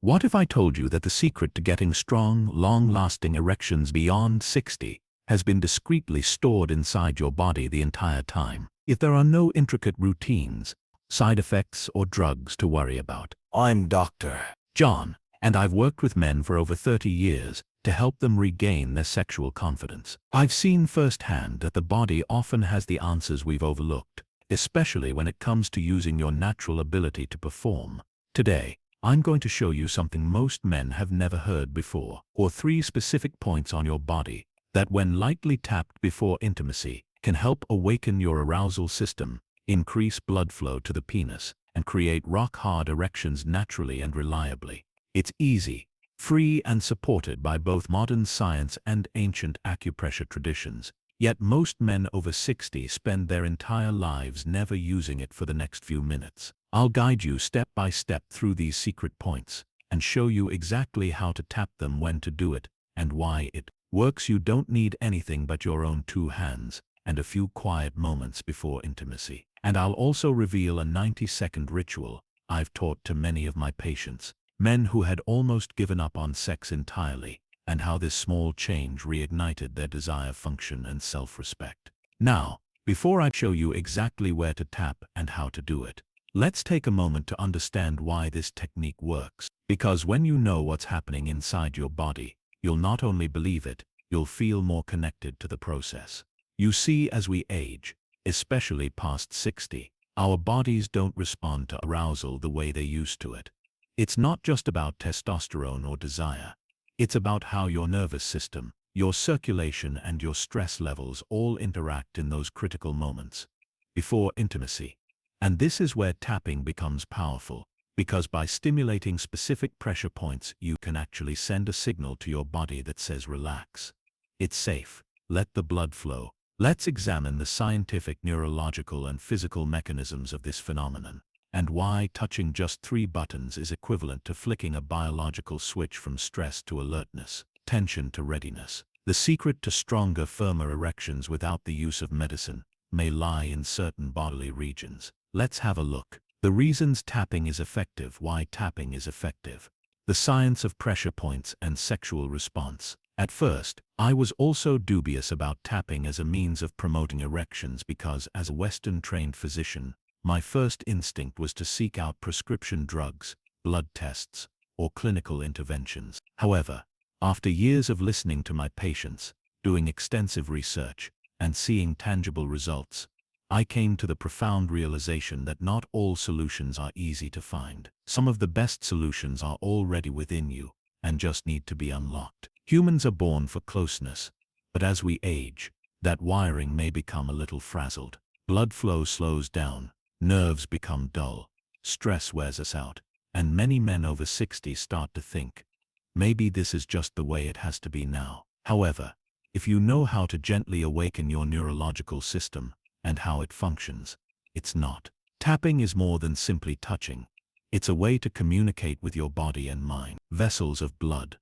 What if I told you that the secret to getting strong, long-lasting erections beyond 60 has been discreetly stored inside your body the entire time? If there are no intricate routines, side effects, or drugs to worry about. I'm Dr. Jhon, and I've worked with men for over 30 years to help them regain their sexual confidence. I've seen firsthand that the body often has the answers we've overlooked, especially when it comes to using your natural ability to perform. Today, I'm going to show you something most men have never heard before, or 3 specific points on your body that, when lightly tapped before intimacy, can help awaken your arousal system, increase blood flow to the penis, and create rock-hard erections naturally and reliably. It's easy, free, and supported by both modern science and ancient acupressure traditions. Yet most men over 60 spend their entire lives never using it for the next few minutes. I'll guide you step by step through these secret points and show you exactly how to tap them, when to do it, and why it works. You don't need anything but your own 2 hands and a few quiet moments before intimacy. And I'll also reveal a 90-second ritual I've taught to many of my patients, men who had almost given up on sex entirely, and how this small change reignited their desire, function, and self-respect. Now, before I show you exactly where to tap and how to do it, let's take a moment to understand why this technique works. Because when you know what's happening inside your body, you'll not only believe it, you'll feel more connected to the process. You see, as we age, especially past 60, our bodies don't respond to arousal the way they used to it. It's not just about testosterone or desire. It's about how your nervous system, your circulation, and your stress levels all interact in those critical moments before intimacy. And this is where tapping becomes powerful, because by stimulating specific pressure points, you can actually send a signal to your body that says, relax. It's safe. Let the blood flow. Let's examine the scientific, neurological, and physical mechanisms of this phenomenon, and why touching just 3 buttons is equivalent to flicking a biological switch from stress to alertness, tension to readiness. The secret to stronger, firmer erections without the use of medicine may lie in certain bodily regions. Let's have a look. The reasons tapping is effective. Why tapping is effective. The science of pressure points and sexual response. At first, I was also dubious about tapping as a means of promoting erections because, as a Western-trained physician, my first instinct was to seek out prescription drugs, blood tests, or clinical interventions. However, after years of listening to my patients, doing extensive research, and seeing tangible results, I came to the profound realization that not all solutions are easy to find. Some of the best solutions are already within you and just need to be unlocked. Humans are born for closeness, but as we age, that wiring may become a little frazzled. Blood flow slows down, nerves become dull, stress wears us out, and many men over 60 start to think, maybe this is just the way it has to be now. However, if you know how to gently awaken your neurological system and how it functions, it's not. Tapping is more than simply touching. It's a way to communicate with your body and mind. Vessels of blood.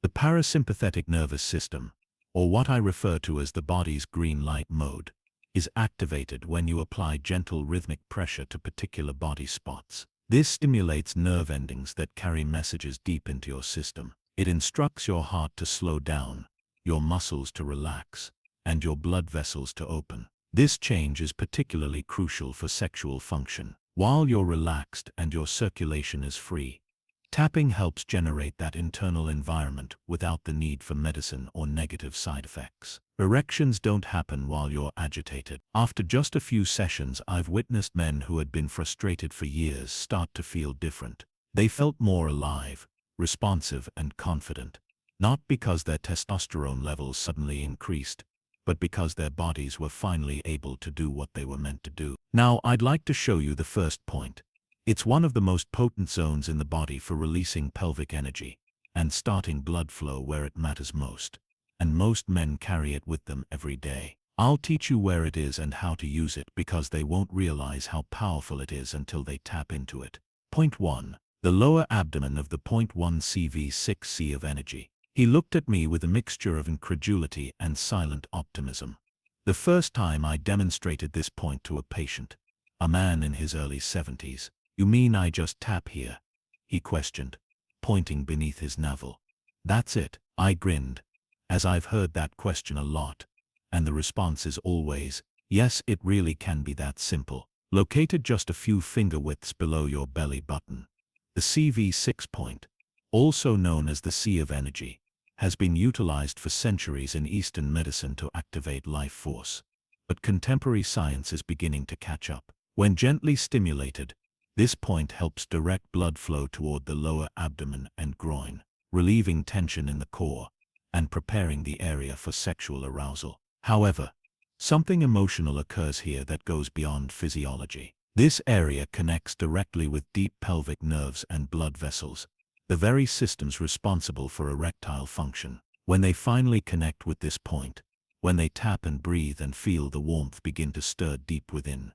The parasympathetic nervous system, or what I refer to as the body's green light mode, is activated when you apply gentle rhythmic pressure to particular body spots. This stimulates nerve endings that carry messages deep into your system. It instructs your heart to slow down, your muscles to relax, and your blood vessels to open. This change is particularly crucial for sexual function. While you're relaxed and your circulation is free, tapping helps generate that internal environment without the need for medicine or negative side effects. Erections don't happen while you're agitated. After just a few sessions, I've witnessed men who had been frustrated for years start to feel different. They felt more alive, responsive, and confident, not because their testosterone levels suddenly increased, but because their bodies were finally able to do what they were meant to do. Now, I'd like to show you the first point. It's one of the most potent zones in the body for releasing pelvic energy and starting blood flow where it matters most, and most men carry it with them every day. I'll teach you where it is and how to use it, because they won't realize how powerful it is until they tap into it. Point 1. The lower abdomen of the point 1 CV6C of energy. He looked at me with a mixture of incredulity and silent optimism. The first time I demonstrated this point to a patient, a man in his early 70s, "You mean I just tap here?" he questioned. pointing beneath his navel. That's it, I grinned, as I've heard that question a lot, and the response is always, yes, it really can be that simple. Located just a few finger widths below your belly button, the CV6 point, also known as the Sea of Energy, has been utilized for centuries in Eastern medicine to activate life force. But contemporary science is beginning to catch up. When gently stimulated, this point helps direct blood flow toward the lower abdomen and groin, relieving tension in the core and preparing the area for sexual arousal. However, something emotional occurs here that goes beyond physiology. This area connects directly with deep pelvic nerves and blood vessels, the very systems responsible for erectile function. When they finally connect with this point, when they tap and breathe and feel the warmth begin to stir deep within,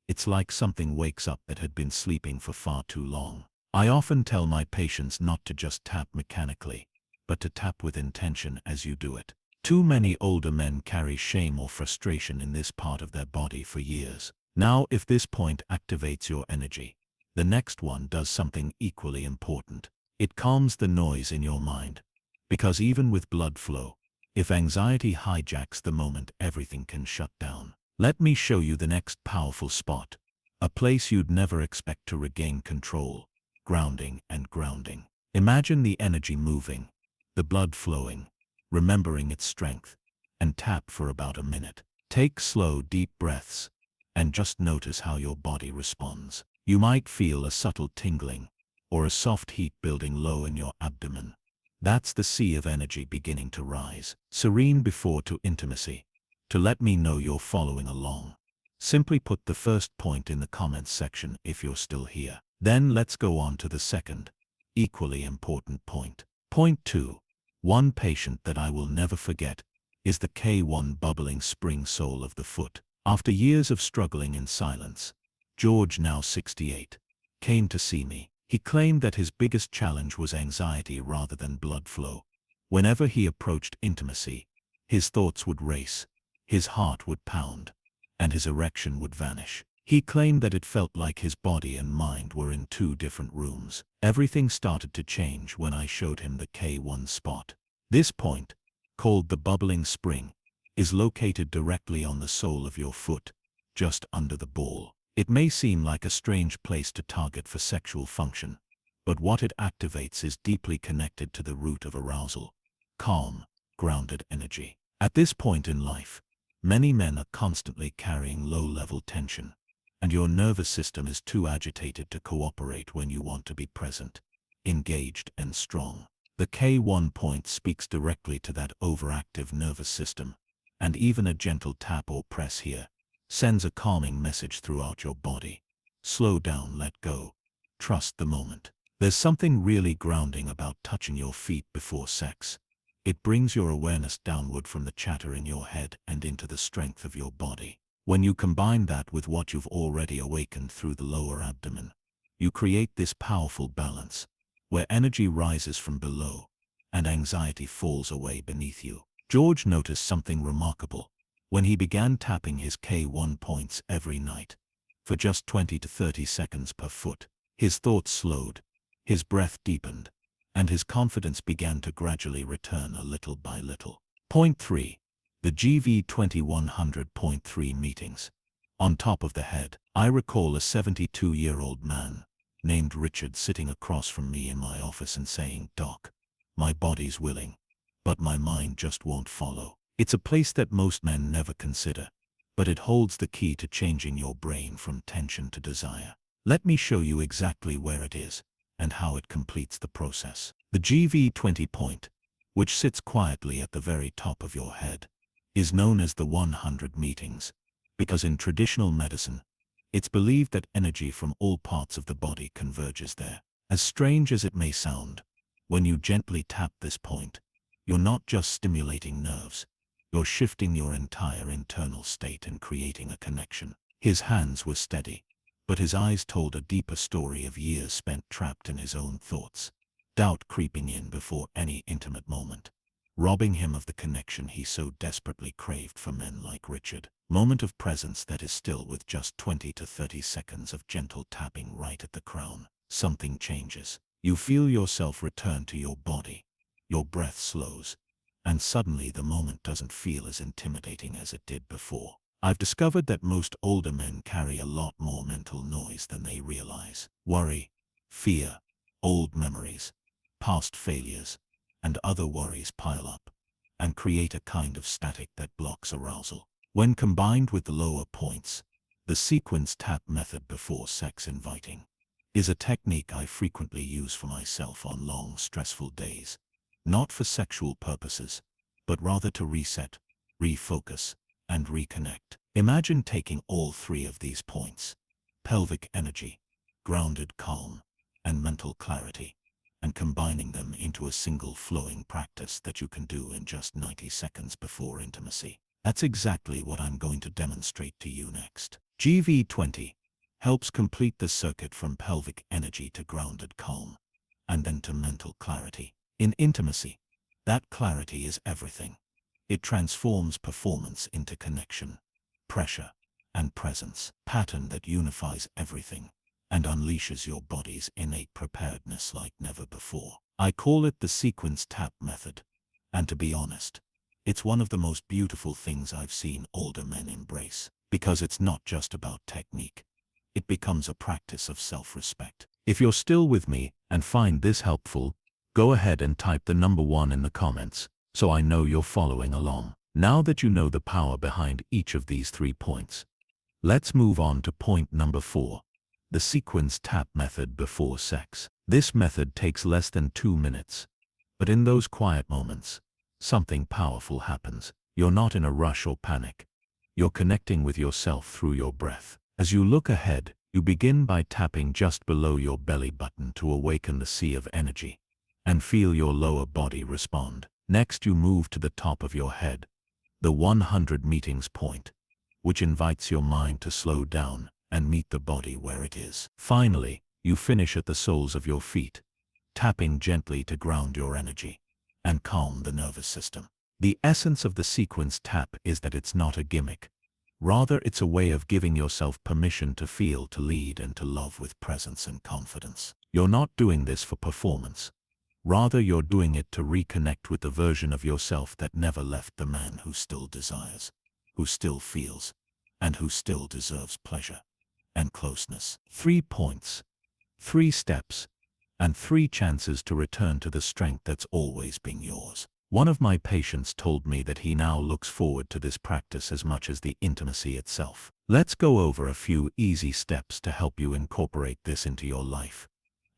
it's like something wakes up that had been sleeping for far too long. I often tell my patients not to just tap mechanically, but to tap with intention as you do it. Too many older men carry shame or frustration in this part of their body for years. Now, if this point activates your energy, the next one does something equally important. It calms the noise in your mind. Because even with blood flow, if anxiety hijacks the moment, everything can shut down. Let me show you the next powerful spot, a place you'd never expect to regain control, grounding and grounding. Imagine the energy moving, the blood flowing, remembering its strength, and tap for about a minute. Take slow, deep breaths, and just notice how your body responds. You might feel a subtle tingling, or a soft heat building low in your abdomen. That's the sea of energy beginning to rise, serene before to intimacy. To let me know you're following along, simply put the first point in the comments section if you're still here. Then let's go on to the second, equally important point. Point 2. One patient that I will never forget is the K1 bubbling spring sole of the foot. After years of struggling in silence, George, now 68, came to see me. He claimed that his biggest challenge was anxiety rather than blood flow. Whenever he approached intimacy, his thoughts would race, his heart would pound, and his erection would vanish. He claimed that it felt like his body and mind were in two different rooms. Everything started to change when I showed him the K1 spot. This point, called the bubbling spring, is located directly on the sole of your foot, just under the ball. It may seem like a strange place to target for sexual function, but what it activates is deeply connected to the root of arousal, calm, grounded energy. At this point in life, many men are constantly carrying low-level tension, and your nervous system is too agitated to cooperate when you want to be present, engaged, and strong. The K1 point speaks directly to that overactive nervous system, and even a gentle tap or press here sends a calming message throughout your body. Slow down, let go, trust the moment. There's something really grounding about touching your feet before sex. It brings your awareness downward from the chatter in your head and into the strength of your body. When you combine that with what you've already awakened through the lower abdomen, you create this powerful balance, where energy rises from below and anxiety falls away beneath you. George noticed something remarkable. When he began tapping his K1 points every night, for just 20 to 30 seconds per foot, his thoughts slowed, his breath deepened, and his confidence began to gradually return a little by little. Point 3. The GV2100.3 meetings. On top of the head, I recall a 72-year-old man named Richard sitting across from me in my office and saying, "Doc, my body's willing, but my mind just won't follow." It's a place that most men never consider, but it holds the key to changing your brain from tension to desire. Let me show you exactly where it is and how it completes the process. The GV20 point, which sits quietly at the very top of your head, is known as the 100 meetings, because in traditional medicine, it's believed that energy from all parts of the body converges there. As strange as it may sound, when you gently tap this point, you're not just stimulating nerves, you're shifting your entire internal state and creating a connection. His hands were steady, but his eyes told a deeper story of years spent trapped in his own thoughts, doubt creeping in before any intimate moment, robbing him of the connection he so desperately craved for men like Richard. Moment of presence that is still with just 20 to 30 seconds of gentle tapping right at the crown. Something changes. You feel yourself return to your body. Your breath slows, and suddenly the moment doesn't feel as intimidating as it did before. I've discovered that most older men carry a lot more mental noise than they realize. Worry, fear, old memories, past failures, and other worries pile up and create a kind of static that blocks arousal. When combined with the lower points, the sequence tap method before sex inviting is a technique I frequently use for myself on long, stressful days, not for sexual purposes, but rather to reset, refocus, and reconnect. Imagine taking all three of these points, pelvic energy, grounded calm, and mental clarity, and combining them into a single flowing practice that you can do in just 90 seconds before intimacy. That's exactly what I'm going to demonstrate to you next. GV20 helps complete the circuit from pelvic energy to grounded calm, and then to mental clarity. In intimacy, that clarity is everything. It transforms performance into connection, pressure, and presence, pattern that unifies everything and unleashes your body's innate preparedness like never before. I call it the sequence tap method, and to be honest, it's one of the most beautiful things I've seen older men embrace, because it's not just about technique. It becomes a practice of self-respect. If you're still with me and find this helpful, go ahead and type the number 1 in the comments, so I know you're following along. Now that you know the power behind each of these 3 points, let's move on to point number 4, the sequence tap method before sex. This method takes less than 2 minutes, but in those quiet moments, something powerful happens. You're not in a rush or panic. You're connecting with yourself through your breath. As you look ahead, you begin by tapping just below your belly button to awaken the sea of energy and feel your lower body respond. Next, you move to the top of your head, the 100 meetings point, which invites your mind to slow down and meet the body where it is. Finally, you finish at the soles of your feet, tapping gently to ground your energy and calm the nervous system. The essence of the sequence tap is that it's not a gimmick. Rather, it's a way of giving yourself permission to feel, to lead, and to love with presence and confidence. You're not doing this for performance. Rather, you're doing it to reconnect with the version of yourself that never left, the man who still desires, who still feels, and who still deserves pleasure and closeness. 3 points, 3 steps, and 3 chances to return to the strength that's always been yours. One of my patients told me that he now looks forward to this practice as much as the intimacy itself. Let's go over a few easy steps to help you incorporate this into your life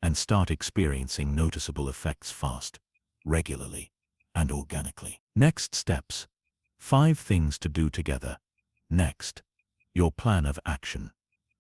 and start experiencing noticeable effects fast, regularly, and organically. Next steps. 5 things to do together. Next, your plan of action.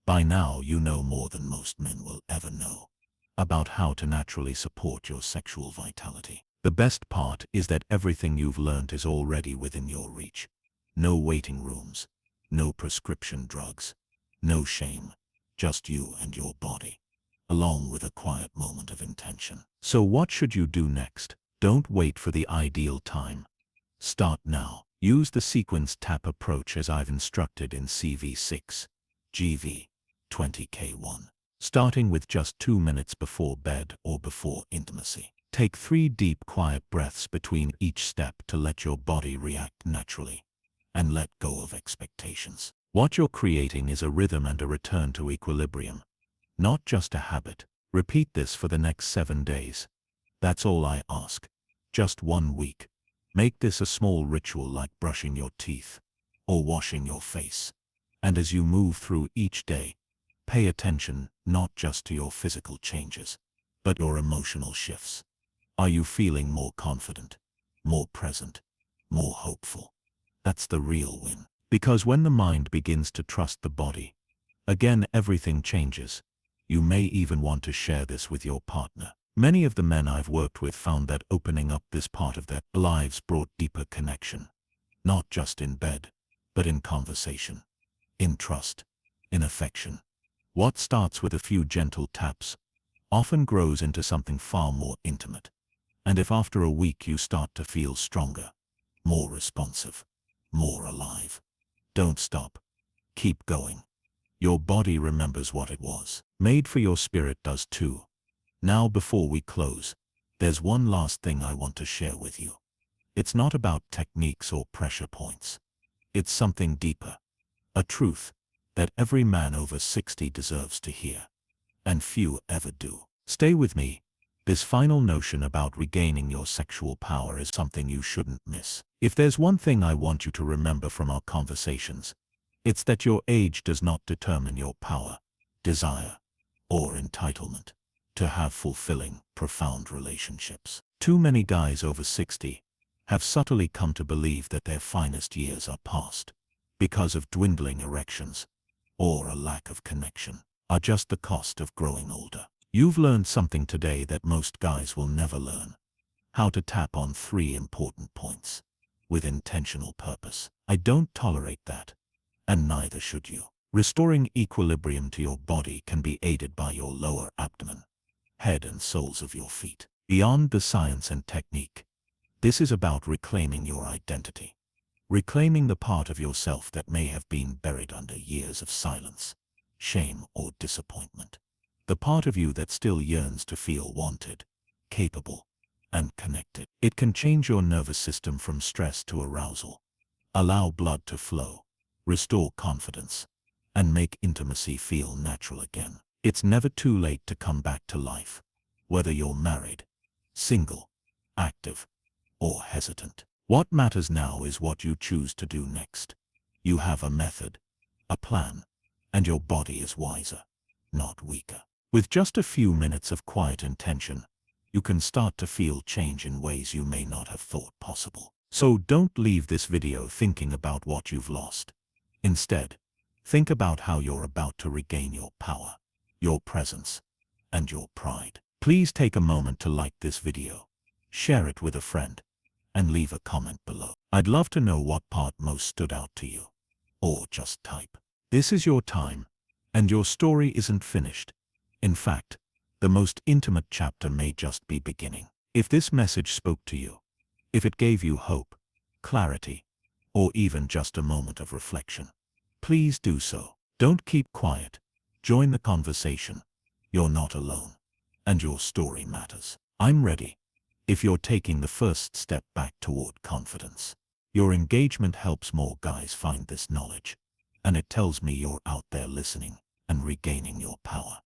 By now you know more than most men will ever know about how to naturally support your sexual vitality. The best part is that everything you've learned is already within your reach. No waiting rooms, no prescription drugs, no shame, just you and your body, along with a quiet moment of intention. So what should you do next? Don't wait for the ideal time. Start now. Use the sequence tap approach as I've instructed in CV6, GV20K1, starting with just 2 minutes before bed or before intimacy. Take 3 deep, quiet breaths between each step to let your body react naturally and let go of expectations. What you're creating is a rhythm and a return to equilibrium, not just a habit. Repeat this for the next 7 days. That's all I ask. Just 1 week. Make this a small ritual like brushing your teeth or washing your face. And as you move through each day, pay attention not just to your physical changes, but your emotional shifts. Are you feeling more confident, more present, more hopeful? That's the real win. Because when the mind begins to trust the body, again everything changes. You may even want to share this with your partner. Many of the men I've worked with found that opening up this part of their lives brought deeper connection, not just in bed, but in conversation, in trust, in affection. What starts with a few gentle taps often grows into something far more intimate. And if after a week you start to feel stronger, more responsive, more alive, don't stop. Keep going. Your body remembers what it was. Made for. Your spirit does too. Now before we close, there's one last thing I want to share with you. It's not about techniques or pressure points. It's something deeper. A truth that every man over 60 deserves to hear, and few ever do. Stay with me. This final notion about regaining your sexual power is something you shouldn't miss. If there's one thing I want you to remember from our conversations, it's that your age does not determine your power, desire, or entitlement to have fulfilling, profound relationships. Too many guys over 60 have subtly come to believe that their finest years are past because of dwindling erections or a lack of connection, are just the cost of growing older. You've learned something today that most guys will never learn: how to tap on 3 important points with intentional purpose. I don't tolerate that, and neither should you. Restoring equilibrium to your body can be aided by your lower abdomen, head and soles of your feet. Beyond the science and technique, this is about reclaiming your identity, reclaiming the part of yourself that may have been buried under years of silence, shame, or disappointment. The part of you that still yearns to feel wanted, capable, and connected. It can change your nervous system from stress to arousal, allow blood to flow, restore confidence, and make intimacy feel natural again. It's never too late to come back to life, whether you're married, single, active, or hesitant. What matters now is what you choose to do next. You have a method, a plan, and your body is wiser, not weaker. With just a few minutes of quiet intention, you can start to feel change in ways you may not have thought possible. So don't leave this video thinking about what you've lost. Instead, think about how you're about to regain your power, your presence, and your pride. Please take a moment to like this video, share it with a friend, and leave a comment below. I'd love to know what part most stood out to you. Or just type. This is your time, and your story isn't finished. In fact, the most intimate chapter may just be beginning. If this message spoke to you, if it gave you hope, clarity, or even just a moment of reflection, please do so. Don't keep quiet. Join the conversation. You're not alone, and your story matters. I'm ready. If you're taking the first step back toward confidence, your engagement helps more guys find this knowledge, and it tells me you're out there listening and regaining your power.